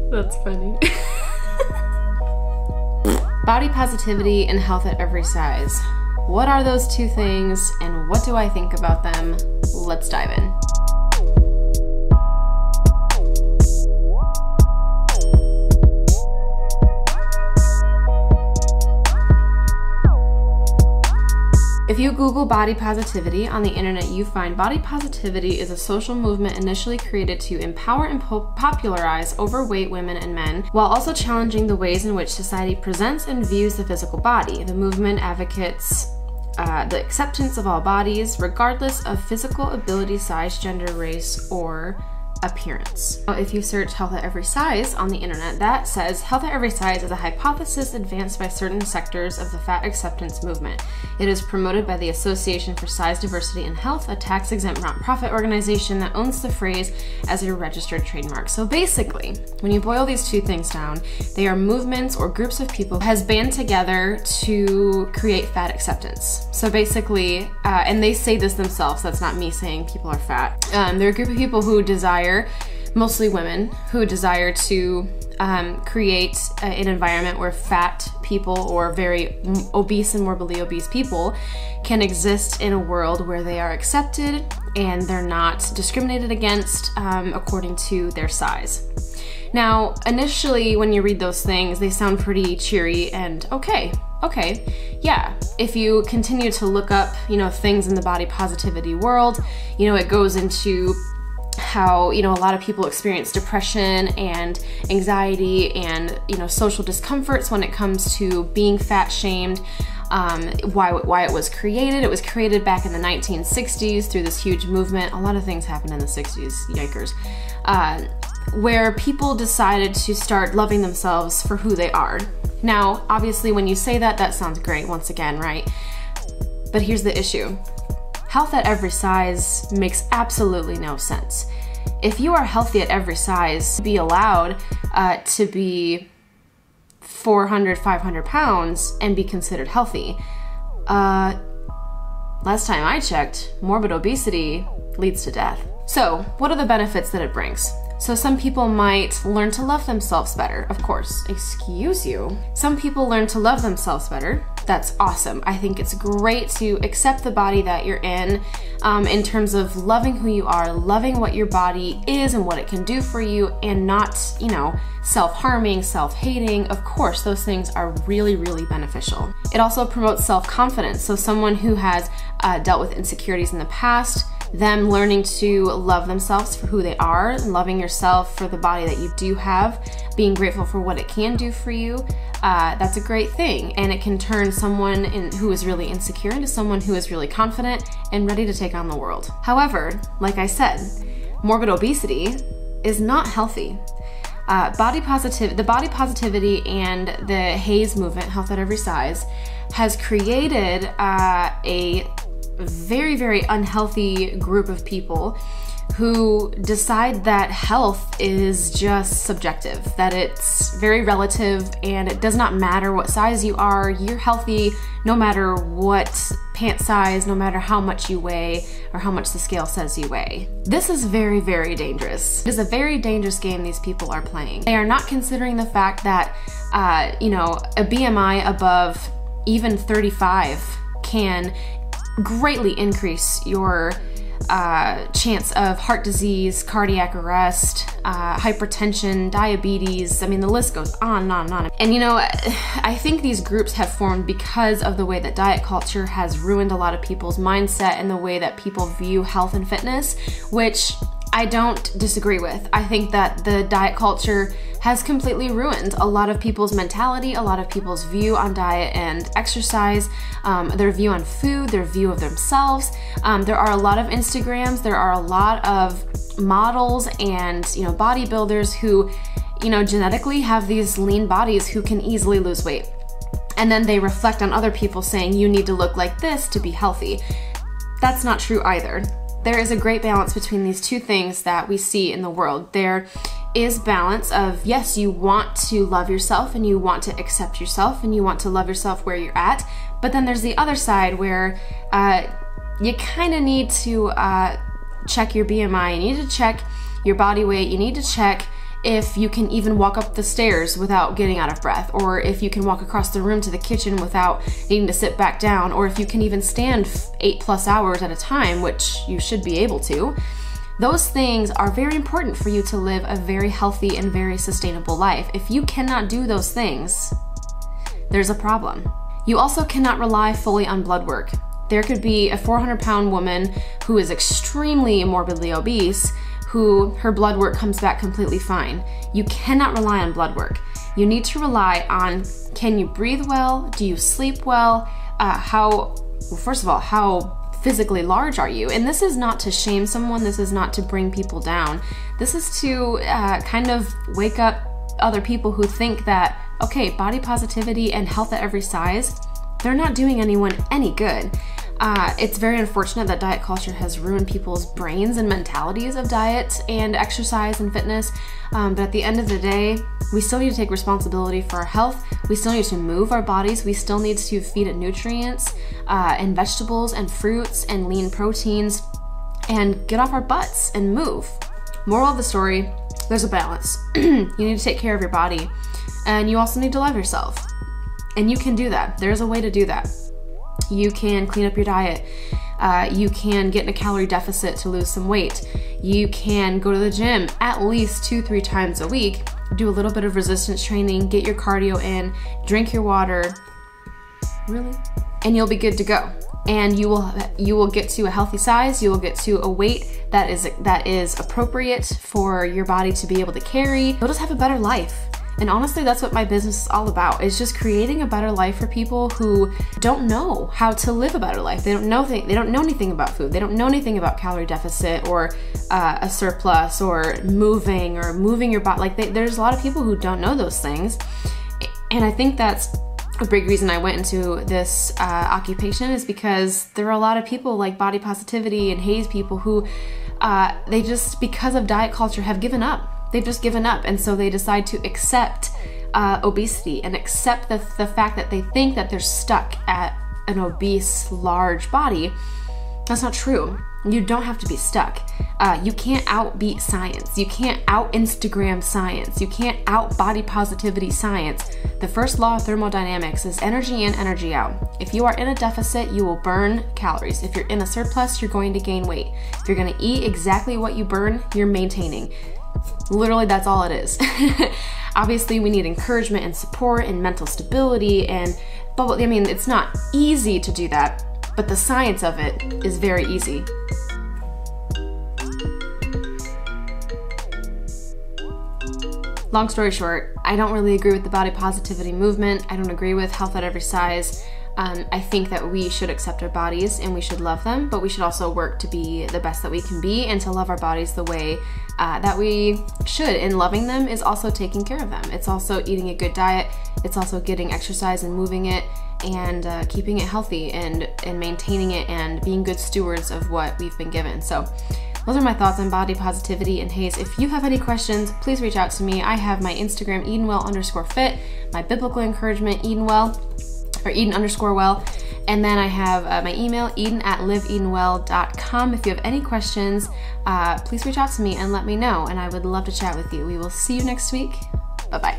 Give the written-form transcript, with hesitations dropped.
That's funny. Body positivity and health at every size. What are those two things and what do I think about them? Let's dive in. If you Google body positivity on the internet, you find body positivity is a social movement initially created to empower and popularize overweight women and men, while also challenging the ways in which society presents and views the physical body. The movement advocates the acceptance of all bodies, regardless of physical ability, size, gender, race, or appearance. If you search health at every size on the internet, that says health at every size is a hypothesis advanced by certain sectors of the fat acceptance movement. It is promoted by the Association for Size Diversity and Health, a tax-exempt nonprofit organization that owns the phrase as a registered trademark. So basically, when you boil these two things down, they are movements or groups of people has band together to create fat acceptance. So basically, and they say this themselves, that's not me saying people are fat. They're a group of people who desire, mostly women, who desire to create an environment where fat people or very obese and morbidly obese people can exist in a world where they are accepted and they're not discriminated against according to their size. Now, initially when you read those things, they sound pretty cheery and okay, yeah. If you continue to look up, things in the body positivity world, it goes into how, a lot of people experience depression and anxiety and, social discomforts when it comes to being fat shamed, why it was created. It was created back in the 1960s through this huge movement. A lot of things happened in the 60s, yikers, where people decided to start loving themselves for who they are. Now, obviously, when you say that, that sounds great, once again, right? But here's the issue. Health at every size makes absolutely no sense. If you are healthy at every size, be allowed to be 400, 500 pounds and be considered healthy. Last time I checked, morbid obesity leads to death. So, what are the benefits that it brings? So some people might learn to love themselves better, of course. Excuse you. Some people learn to love themselves better. That's awesome. I think it's great to accept the body that you're in terms of loving who you are, loving what your body is and what it can do for you, and not, self-harming, self-hating. Of course, those things are really, really beneficial. It also promotes self-confidence. So someone who has dealt with insecurities in the past, them learning to love themselves for who they are, loving yourself for the body that you do have, being grateful for what it can do for you, that's a great thing. And it can turn someone who is really insecure into someone who is really confident and ready to take on the world. However, like I said, morbid obesity is not healthy. The body positivity and the HAES movement, health at every size, has created a very, very unhealthy group of people who decide that health is just subjective, that it's very relative and it does not matter what size you are, you're healthy no matter what pant size, no matter how much you weigh or how much the scale says you weigh. This is very, very dangerous. It is a very dangerous game these people are playing. They are not considering the fact that, a BMI above even 35 can greatly increase your chance of heart disease, cardiac arrest, hypertension, diabetes. I mean, the list goes on and on and on. And I think these groups have formed because of the way that diet culture has ruined a lot of people's mindset and the way that people view health and fitness, which I don't disagree with. I think that the diet culture has completely ruined a lot of people's mentality, a lot of people's view on diet and exercise, their view on food, their view of themselves. There are a lot of Instagrams, there are a lot of models and bodybuilders who genetically have these lean bodies who can easily lose weight. And then they reflect on other people saying you need to look like this to be healthy. That's not true either. There is a great balance between these two things that we see in the world. There is balance of, yes, you want to love yourself and you want to accept yourself and you want to love yourself where you're at, but then there's the other side where you kind of need to check your BMI, you need to check your body weight, you need to check if you can even walk up the stairs without getting out of breath, or if you can walk across the room to the kitchen without needing to sit back down, or if you can even stand 8+ hours at a time, which you should be able to. Those things are very important for you to live a very healthy and very sustainable life. If you cannot do those things, there's a problem. You also cannot rely fully on blood work. There could be a 400-pound woman who is extremely morbidly obese, who her blood work comes back completely fine. You cannot rely on blood work. You need to rely on, can you breathe well? Do you sleep well? First of all, how physically large are you? And this is not to shame someone, this is not to bring people down. This is to kind of wake up other people who think that, okay, body positivity and health at every size, they're not doing anyone any good. It's very unfortunate that diet culture has ruined people's brains and mentalities of diet and exercise and fitness, but at the end of the day, we still need to take responsibility for our health. We still need to move our bodies. We still need to feed it nutrients and vegetables and fruits and lean proteins and get off our butts and move. Moral of the story, there's a balance. You need to take care of your body, and you also need to love yourself. And you can do that. There's a way to do that. You can clean up your diet. You can get in a calorie deficit to lose some weight. You can go to the gym at least 2-3 times a week, do a little bit of resistance training, get your cardio in, drink your water, really, and you'll be good to go. And you will get to a healthy size. You will get to a weight that is appropriate for your body to be able to carry. You'll just have a better life. And honestly, that's what my business is all about. It's just creating a better life for people who don't know how to live a better life. They don't know anything about food. They don't know anything about calorie deficit or a surplus or moving your body. Like there's a lot of people who don't know those things. And I think that's a big reason I went into this occupation, is because there are a lot of people like body positivity and HAES people who they just, because of diet culture, have given up. They've just given up, and so they decide to accept obesity and accept the fact that they think that they're stuck at an obese, large body. That's not true. You don't have to be stuck. You can't outbeat science. You can't out-Instagram science. You can't out-body positivity science. The first law of thermodynamics is energy in, energy out. If you are in a deficit, you will burn calories. If you're in a surplus, you're going to gain weight. If you're going to eat exactly what you burn, you're maintaining. Literally, that's all it is. Obviously, we need encouragement and support and mental stability, but I mean, it's not easy to do that, but the science of it is very easy. Long story short, I don't really agree with the body positivity movement. I don't agree with health at every size. I think that we should accept our bodies and we should love them, but we should also work to be the best that we can be and to love our bodies the way that we should. And loving them is also taking care of them. It's also eating a good diet. It's also getting exercise and moving it and keeping it healthy and maintaining it and being good stewards of what we've been given. So those are my thoughts on body positivity and HAES. If you have any questions, please reach out to me. I have my Instagram, EdenWell_fit, my biblical encouragement, Eden_well, and then I have my email, eden@liveedenwell.com. If you have any questions, please reach out to me and let me know, and I would love to chat with you. We will see you next week. Bye-bye.